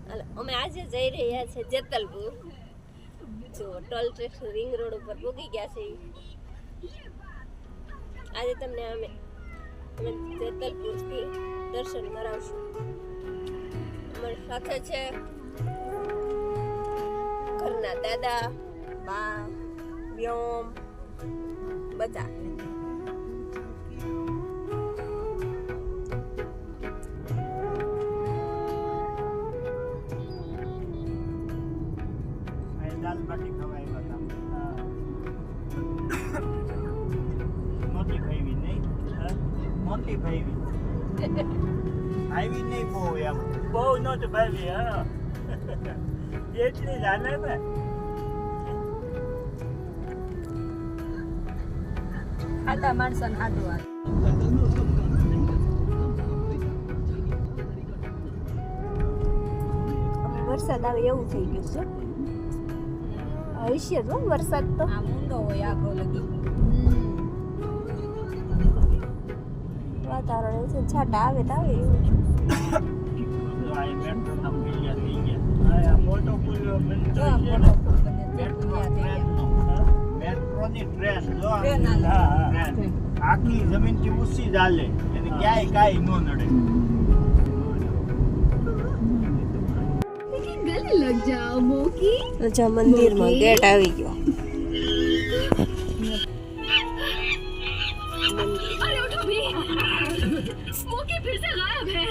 અમે આજે જઈ રહ્યા છે જેતલપુર. જો ટોલ ટેક્સ રિંગ રોડ ઉપર પહોંચી ગયા છે. આજે તમને અમે જેતલપુરથી દર્શન કરાવશું. અમારી સાથે છે ઘરના દાદા, બા, વ્યોમ બધા. દાલ બાટી ખવાય હતા મોટી ખાવી નહીં મોટી ખાવી આવી નહીં બહુ એમ બહુ નહોતું ભાવી હા એટલી જાણે ને ખાતા માણસો ખાધું આ વરસાદ આવે એવું થઈ ગયું છે. હશે જો વરસાદ તો આ મુંડો હોય આખો લગી વાતાવરણ એવું છે. છાંટા આવે તો આવે એવું. આ મેટ્રો થઈ ગયા આ મોટો પુલ મેટ્રોની ટ્રેન જો આખી જમીનથી ઊંચી ચાલે એને ક્યાંય કાંઈ ન નડે. ગલે લગ જાઓ મોકી અચ્છા મંદિરમાં ગેટ આવી ગયો. अरे उठो भी स्मोकी फिर से गायब है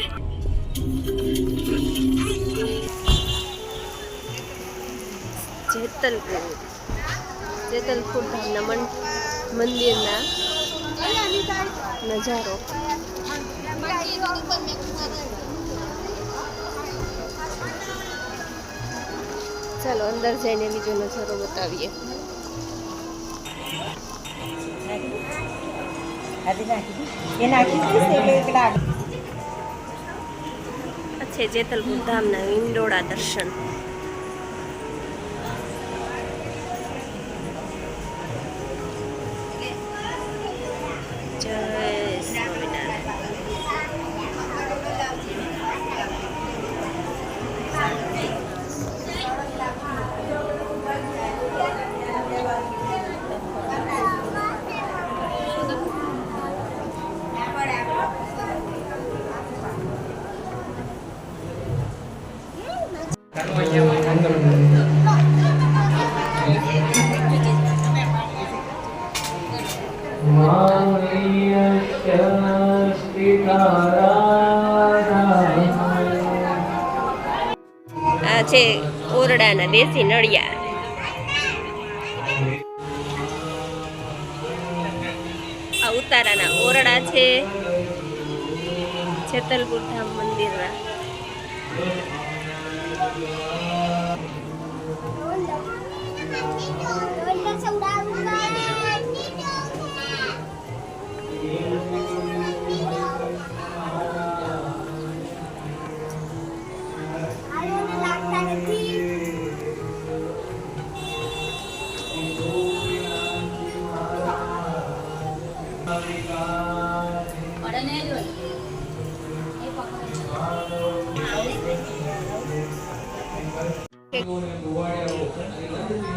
જેતલપુર ધામના મંદિરના નજારો. ચાલો અંદર જઈને બીજો નજારો બતાવીએ. છે જેતલપુર ધામના હિંડોળા દર્શન. જય સ્વામિનારાયણ. આ છે ઓરડાના દેશી નળિયા. આ ઉતારાના ઓરડા છે જેતલપુર ધામ મંદિરના.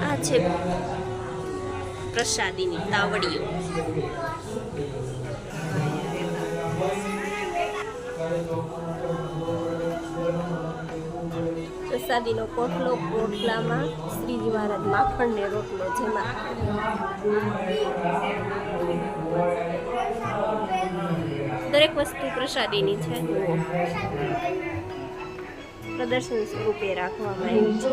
આ છે પ્રસાદીની તાવડીઓ. પ્રસાદીનો પોટલો, પોટલામાં શ્રીજી મહારાજ માખણ ને રોટલો, જેમાં દરેક વસ્તુ પ્રસાદીની છે. પ્રદર્શન સ્વરૂપે રાખવામાં આવ્યું છે.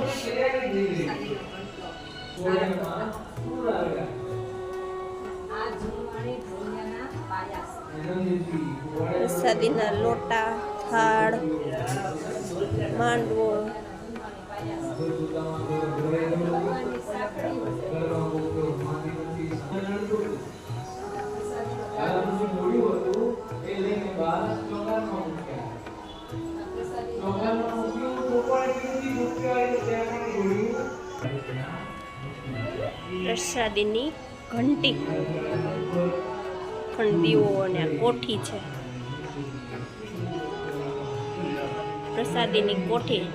પ્રસાદીના લોટા, થાળ, માંડવો, પ્રસાદીની ઘંટી, ખંડીઓ અને કોઠી છે. પ્રસાદીની કોઠી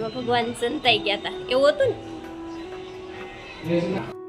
એમાં ભગવાન સંતાઈ ગયા હતા એવું હતું ને